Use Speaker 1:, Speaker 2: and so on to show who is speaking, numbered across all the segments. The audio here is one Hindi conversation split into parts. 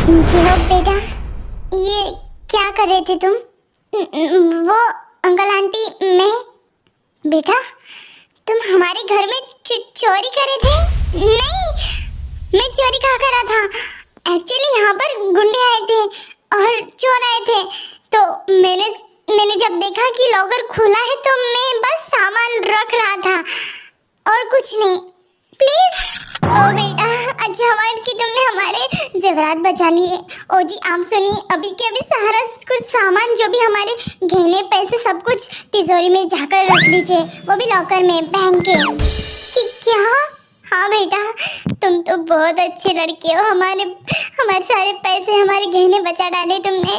Speaker 1: जी हो बेटा, ये क्या कर रहे थे तुम? वो अंकल आंटी, मैं बेटा, तुम हमारे घर में चोरी कर रहे थे? नहीं, मैं चोरी कहाँ कर रहा था। एक्चुअली यहाँ पर गुंडे आए थे और चोर आए थे, तो मैंने जब देखा कि लॉकर खुला है तो मैं बस सामान रख रहा था और कुछ नहीं। प्लीज ओ बेटा, अच्छा हुआ कि तुमने हमारे जेवरात बचा लिए। ओ जी आप सुनिए, अभी के अभी सारा कुछ सामान जो भी हमारे गहने पैसे सब कुछ तिजोरी में जाकर रख दीजिए, वो भी लॉकर में बैंक के। कि क्या? हाँ बेटा, तुम तो बहुत अच्छे लड़के हो, हमारे सारे पैसे हमारे गहने बचा डाले तुमने।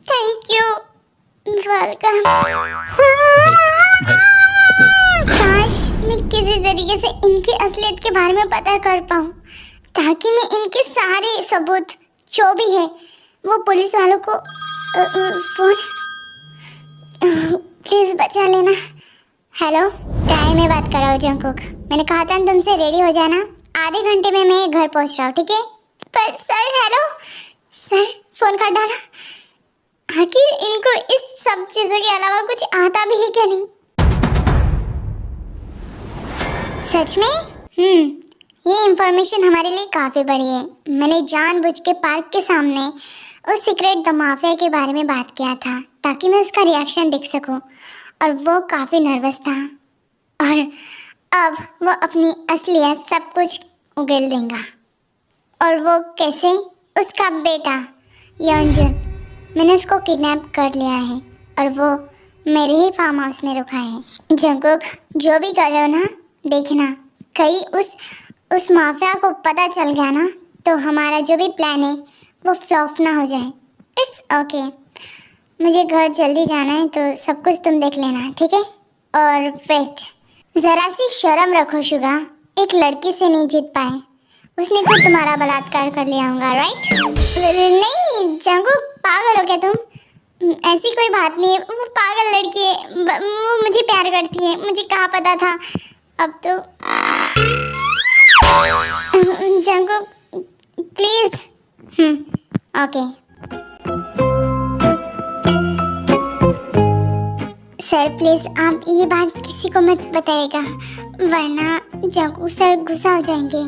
Speaker 1: Thank you, welcome. काश मैं किसी तरीके से इनकी असलियत के बारे में पता कर पाऊँ, ताकि मैं इनके सारे सबूत जो भी है वो पुलिस वालों को फोन प्लीज बचा लेना। हेलो, टाइम में बात कर रहा हूँ जंकुक। मैंने कहा था तुमसे रेडी हो जाना, आधे घंटे में मैं घर पहुँच रहा हूँ, ठीक है? पर सर, हेलो सर, फोन काट डाला। आखिर इनको इस सब चीज़ों के अलावा कुछ आता भी है क्या नहीं? सच में? ये इंफॉर्मेशन हमारे लिए काफ़ी बड़ी है। मैंने जानबूझ के पार्क के सामने उस सीक्रेट द माफिया के बारे में बात किया था, ताकि मैं उसका रिएक्शन देख सकूं, और वो काफ़ी नर्वस था। और अब वो अपनी असलियत सब कुछ उगल देगा। और वो कैसे? उसका बेटा यंजुन, मैंने उसको किडनैप कर लिया है और वो मेरे ही फार्म हाउस में रुका है। जंकुक, जो भी कर रहे हो ना, देखना कहीं उस माफिया को पता चल गया ना, तो हमारा जो भी प्लान है वो फ्लॉप ना हो जाए। इट्स ओके, मुझे घर जल्दी जाना है, तो सब कुछ तुम देख लेना, ठीक है? और वेट, ज़रा सी शर्म रखो शुगा, एक लड़की से नहीं जीत पाए, उसने खुद तुम्हारा बलात्कार कर लिया होगा, राइट? नहीं जंकुक, पागल हो क्या तुम? ऐसी कोई बात नहीं है, वो पागल लड़की है, वो मुझे प्यार करती है, मुझे कहाँ पता था। अब तो Jungkook please. Okay sir, please आप ये बात किसी को मत बताइएगा, वरना जंकुक सर गुस्सा हो जाएंगे।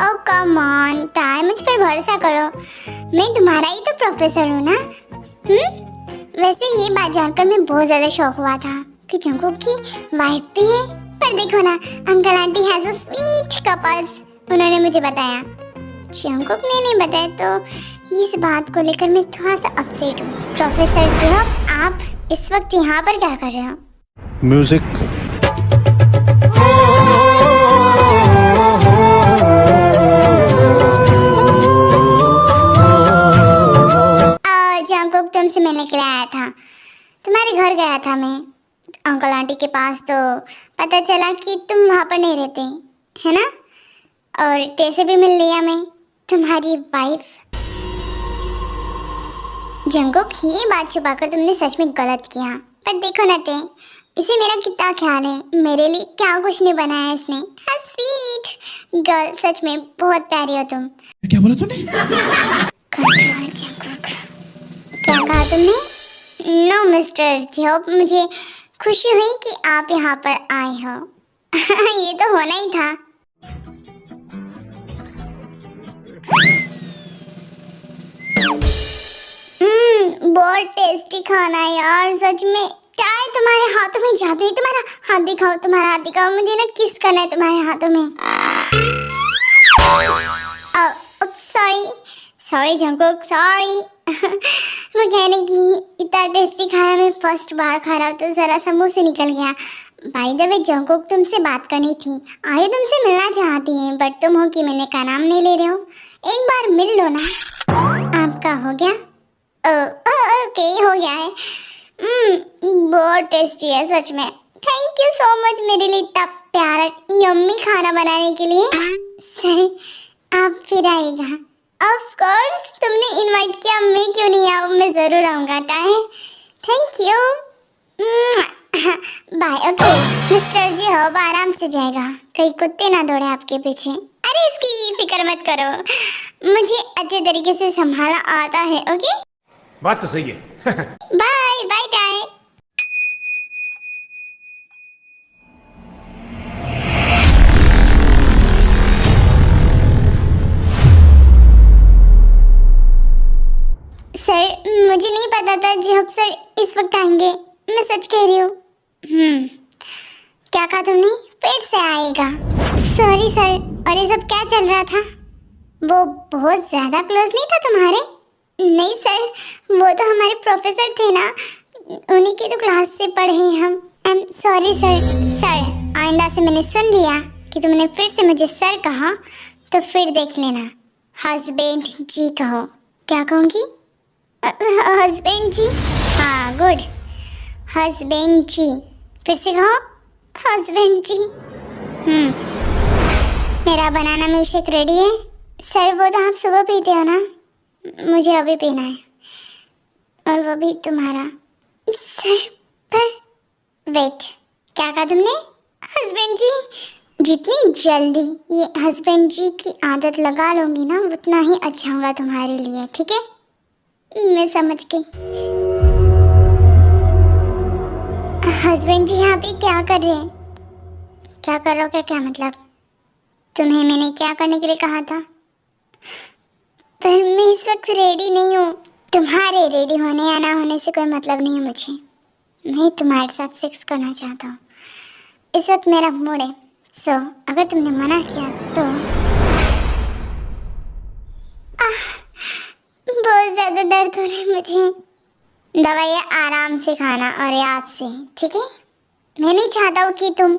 Speaker 1: ओह कम ऑन टाइम, मुझ पर भरोसा करो, मैं तुम्हारा ही तो प्रोफेसर हूँ ना। वैसे ये बात जानकर मैं बहुत ज़्यादा शौक हुआ था कि जंकुक की वाइफ भी है, पर देखो ना, uncle aunty has a sweet couples, उन्होंने मुझे बताया। जंकुक ने नहीं बताया, तो इस बात को लेकर मैं थोड़ा सा अपसेट हूँ। प्रोफेसर जी, आप इस वक्त यहाँ पर क्या कर रहे हो?
Speaker 2: म्यूजिक।
Speaker 1: जंकुक तुमसे मिलने के लिए आया था, तुम्हारे घर गया था मैं अंकल आंटी के पास, तो पता चला कि तुम वहाँ पर नहीं रहते, है ना? और टे भी मिल लिया मैं, तुम्हारी वाइफ। जंकुक, ये बात छुपाकर तुमने सच में गलत किया, पर देखो ना टे, इसे मेरा कितना ख्याल है, मेरे लिए क्या कुछ नहीं बनाया इसने। स्वीट गर्ल, सच में बहुत प्यारी हो तुम।
Speaker 2: क्या बोला तूने?
Speaker 1: जंकुक, क्या कहा तुमने? नो मिस्टर जॉब, मुझे खुशी हुई कि आप यहाँ पर आए हो। ये तो होना ही था। बहुत टेस्टी खाना है यार, सच में। चाय तुम्हारे हाथों में जादू है, तुम्हारा हाथ दिखाओ, तुम्हारा हाथ दिखाओ, मुझे ना किस करना है तुम्हारे हाथों में। Sorry Jungkook, sorry. वो कहने की इतना टेस्टी खाना मैं फर्स्ट बार खा रहा हूँ, तो ज़रा सा मुँह से निकल गया। बाय द वे जंकुक, तुमसे बात करनी थी, आयु तुमसे मिलना चाहती हैं, बट तुम हो कि मिलने का नाम नहीं ले रहे हो। एक बार मिल लो ना। आपका हो गया? ओके, हो गया है। बहुत टेस्टी है सच में। थैंक यू सो मच मेरे लिए इतना प्यारा यम्मी खाना बनाने के लिए। सर, आप फिर आइएगा। ऑफ कोर्स, तुमने इनवाइट किया, मैं क्यों नहीं आऊँ, मैं ज़रूर आऊँगा। Thank you, bye. Okay mister ji, अब आराम से जाएगा, कहीं कुत्ते ना दौड़े आपके पीछे। अरे इसकी फिक्र मत करो, मुझे अच्छे तरीके से संभालना आता है। ओके,
Speaker 3: बात तो सही है।
Speaker 1: Bye bye tie. सर, मुझे नहीं पता था जॉब सर इस वक्त आएंगे, मैं सच कह रही हूँ। क्या कहा तुमने? फिर से आएगा? Sorry sir. और ये सब क्या चल रहा था? वो बहुत ज्यादा क्लोज नहीं था तुम्हारे? नहीं सर, वो तो हमारे प्रोफेसर थे ना, उन्हीं की तो क्लास से पढ़े हैं हम। I am sorry sir. Sir, आइंदा से मैंने सुन लिया कि तुमने फिर से मुझे सर कहा, तो फिर देख लेना, हस्बैंड जी कहो। क्या कहूँगी? हस्बैंड जी। हाँ, गुड, हस्बैंड जी। फिर से कहो, हस्बैंड जी। मेरा बनाना मिल्क शेक रेडी है। सर, वो तो आप सुबह पीते हो ना, मुझे अभी पीना है, और वो भी तुम्हारा। सर, पर वेट, क्या कहा तुमने? हस्बैंड जी। जितनी जल्दी ये हस्बैंड जी की आदत लगा लूँगी ना, उतना ही अच्छा होगा तुम्हारे लिए, ठीक है? मैं समझ गई। हस्बैंड जी यहाँ पे क्या कर रहे हैं? क्या कर रहे हो? क्या मतलब? तुम्हें मैंने क्या करने के लिए कहा था? पर मैं इस वक्त रेडी नहीं हूँ। तुम्हारे रेडी होने या ना होने से कोई मतलब नहीं है मुझे। मैं तुम्हारे साथ सेक्स करना चाहता हूँ। इस वक्त मेरा मूड है। सो अगर तुमने मना किया तो बहुत ज़्यादा दर्द हो रहा है मुझे। दवाइयाँ आराम से खाना और याद से, ठीक है? मैं नहीं चाहता हूँ कि तुम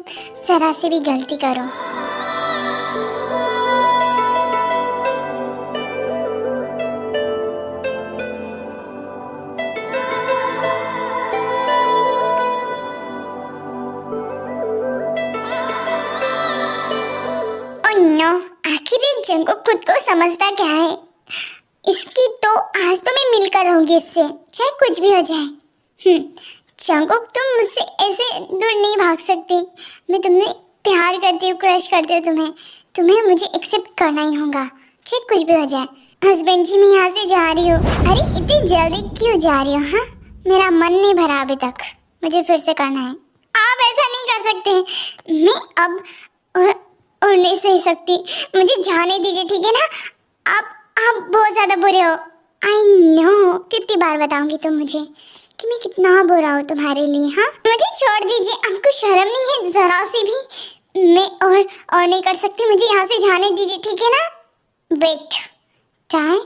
Speaker 1: जरा से भी गलती करो। नो, आखिर ये जंगो खुद को समझता क्या है? इसकी तो आज तो मैं मिलकर रहूंगी इससे, चाहे कुछ भी हो जाए। जंगुक, तुम मुझसे ऐसे दूर नहीं भाग सकती। मैं तुमने प्यार करती हूँ, क्रश करती हूँ तुम्हें मुझे एक्सेप्ट करना ही होगा, चाहे कुछ भी हो जाए। हस्बैंड जी, मैं यहाँ से जा रही हूँ। अरे इतनी जल्दी क्यों जा रही हो? हाँ, मेरा मन नहीं भरा अभी तक, मुझे फिर से करना है। आप ऐसा नहीं कर सकते। मैं अब और नहीं सह सकती, मुझे जाने दीजिए, ठीक है ना? आप बहुत ज़्यादा बुरे हो। आई नो, कितनी बार बताऊंगी तुम मुझे कि मैं कितना बुरा हूँ तुम्हारे लिए। हाँ, मुझे छोड़ दीजिए, आपको शर्म नहीं है ज़रा सी भी? मैं और नहीं कर सकती, मुझे यहाँ से जाने दीजिए, ठीक है ना? Wait tie,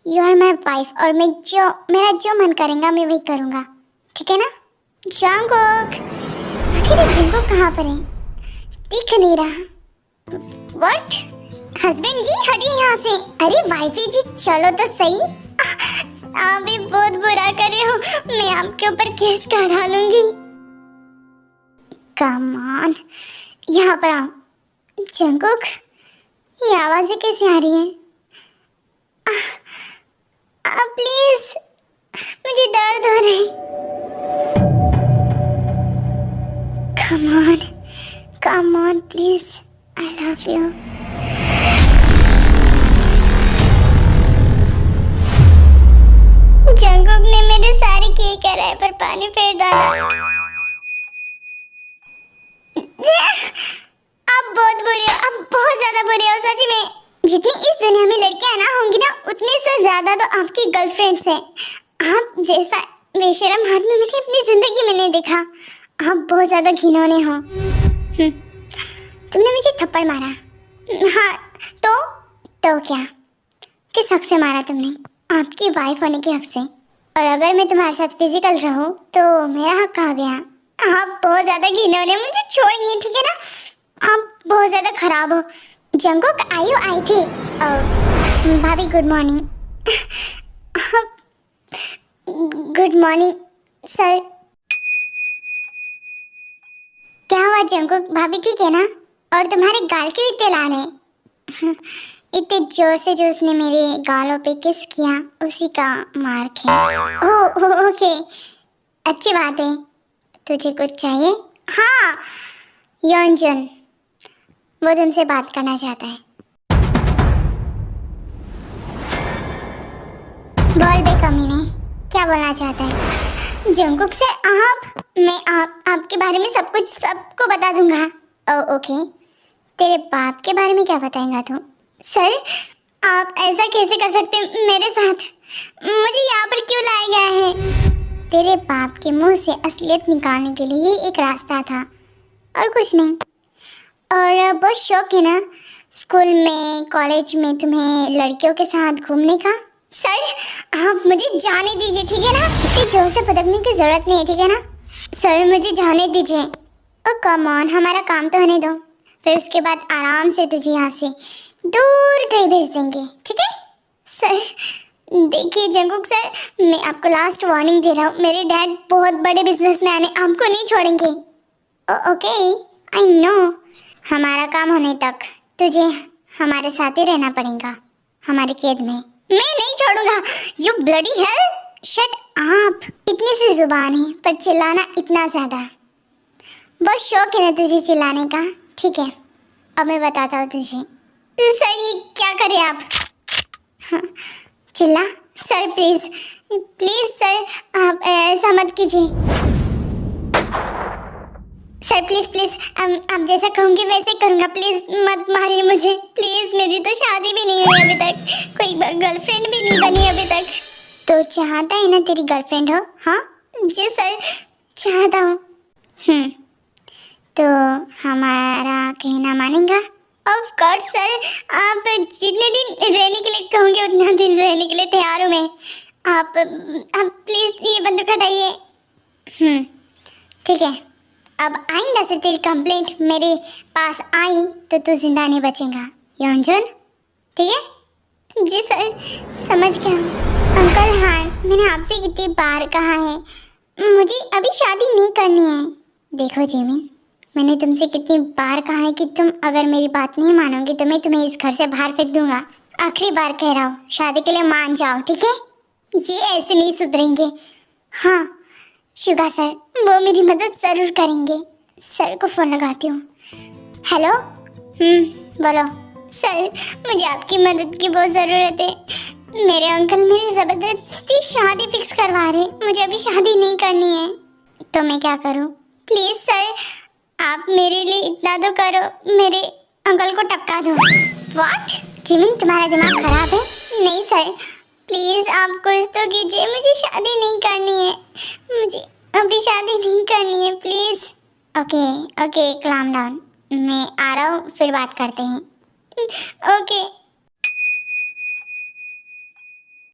Speaker 1: you are my wife, और मेरा जो मन करेगा मैं वही करूँगा, ठीक है ना? जंगुक, आखिर जंगुक कहाँ पर है? दिख नहीं रहा। What? हस्बैंड जी, हटिए यहाँ से। अरे वाइफी जी, चलो तो सही। आप भी बहुत बुरा कर रहे हो, मैं आपके ऊपर केस कर डालूंगी। कम ऑन, यहाँ पर आओ। जंगुक, ये आवाजें कैसे आ रही हैं? प्लीज, मुझे दर्द हो रहा है। Come on, please. I love you. जंगुक ने मेरे सारे किए कराए पर पानी फेर डाला। आप बहुत बुरे हो, आप बहुत ज्यादा बुरे हो सच में। जितनी इस दुनिया में लड़कियां ना होंगी ना, उतने से ज्यादा तो आपकी गर्लफ्रेंड्स हैं। आप जैसा बेशरम आदमी मैंने अपनी जिंदगी में नहीं देखा। आप बहुत ज्यादा घिनौने हो। तुमने मुझे थप्पड़ मारा। हाँ, तो क्या? किस हक से मारा तुमने? आपकी वाइफ होने के हक से। और अगर मैं तुम्हारे साथ फिजिकल रहूं तो मेरा हक कहाँ गया? आप बहुत ज्यादा घिनौने, मुझे छोड़िए, ठीक है ना? आप बहुत ज्यादा खराब हो। जंगुक, आई थी। भाभी, good morning. Good morning sir. क्या हुआ जंगुक? भाभी ठीक है ना? और तुम्हारे गाल के भी तेल आने। इतने जोर से जो उसने मेरे गालों पे किस किया, उसी का मार्क है। ओह ओके, अच्छी बात है। तुझे कुछ चाहिए? हाँ, योंजन, वो तुमसे बात करना चाहता है। बोल बे कमीने, क्या बोलना चाहता है? जंगकुक सर, मैं आपके बारे में सब कुछ सबको बता दूंगा। ओके, तेरे बाप के बारे में क्या बताएगा तू? सर, आप ऐसा कैसे कर सकते हैं मेरे साथ? मुझे यहाँ पर क्यों लाया गया है? तेरे बाप के मुंह से असलियत निकालने के लिए ये एक रास्ता था और कुछ नहीं। और बहुत शौक है ना स्कूल में कॉलेज में तुम्हें लड़कियों के साथ घूमने का? सर, आप मुझे जाने दीजिए, ठीक है ना? इतनी जोर से पटकने की जरूरत नहीं है, ठीक है ना? सर, मुझे जाने दीजिए। ओ कम ऑन, हमारा काम तो होने दो, फिर उसके बाद आराम से तुझे यहाँ से दूर कहीं भेज देंगे, ठीक है? सर देखिए जंगकुक सर, मैं आपको लास्ट वार्निंग दे रहा हूँ, मेरे डैड बहुत बड़े बिजनेसमैन हैं, आपको नहीं छोड़ेंगे। Okay, I know. हमारा काम होने तक तुझे हमारे साथ ही रहना पड़ेगा, हमारे कैद में। मैं नहीं छोड़ूंगा। You bloody hell, shut up. इतनी सी जुबान है पर चिल्लाना इतना ज्यादा। बहुत शौक है ना तुझे चिल्लाने का, ठीक है? अब मैं बताता हूँ तुझे। सर ये क्या करे आप? हाँ, चिल्ला। सर प्लीज प्लीज सर, आप ऐसा मत कीजिए। सर प्लीज प्लीज, आप जैसा कहूँगी वैसे करूँगा, प्लीज मत मारिए मुझे प्लीज। मेरी तो शादी भी नहीं हुई अभी तक, कोई गर्लफ्रेंड भी नहीं बनी अभी तक। तो चाहता है ना तेरी गर्लफ्रेंड हो? हाँ जी सर, चाहता हूँ। तो हमारा कहना मानेगा? ऑफ कोर्स सर, आप जितने दिन रहने के लिए कहोगे उतना दिन रहने के लिए तैयार हूँ मैं। आप प्लीज ये बंदूक हटाइए। ठीक है, अब आइंदा से तेरी कंप्लेंट मेरे पास आई तो तू जिंदा नहीं बचेगा, योंजन, ठीक है? जी सर, समझ गया। अंकल हाँ, मैंने आपसे कितनी बार कहा है मुझे अभी शादी नहीं करनी है। देखो जिमिन, मैंने तुमसे कितनी बार कहा है कि तुम अगर मेरी बात नहीं मानोगे तो मैं तुम्हें इस घर से बाहर फेंक दूंगा। आखिरी बार कह रहा हूँ, शादी के लिए मान जाओ, ठीक है? ये ऐसे नहीं सुधरेंगे। हाँ शिवा सर, वो मेरी मदद ज़रूर करेंगे। सर को फ़ोन लगाती हूँ। हेलो, बोलो। सर, मुझे आपकी मदद की बहुत ज़रूरत है। मेरे अंकल मेरी ज़बरदस्ती शादी फिक्स करवा रहे, मुझे अभी शादी नहीं करनी है। तो मैं क्या करूँ? प्लीज़ सर, आप मेरे लिए इतना तो करो, मेरे अंकल को टपका दो। व्हाट? जिमिन, तुम्हारा दिमाग खराब है? नहीं सर, प्लीज़ आप कुछ तो कीजिए, मुझे शादी नहीं करनी है, मुझे अभी शादी नहीं करनी है, प्लीज़। ओके, क्लाम डाउन, मैं आ रहा हूँ, फिर बात करते हैं। ओके।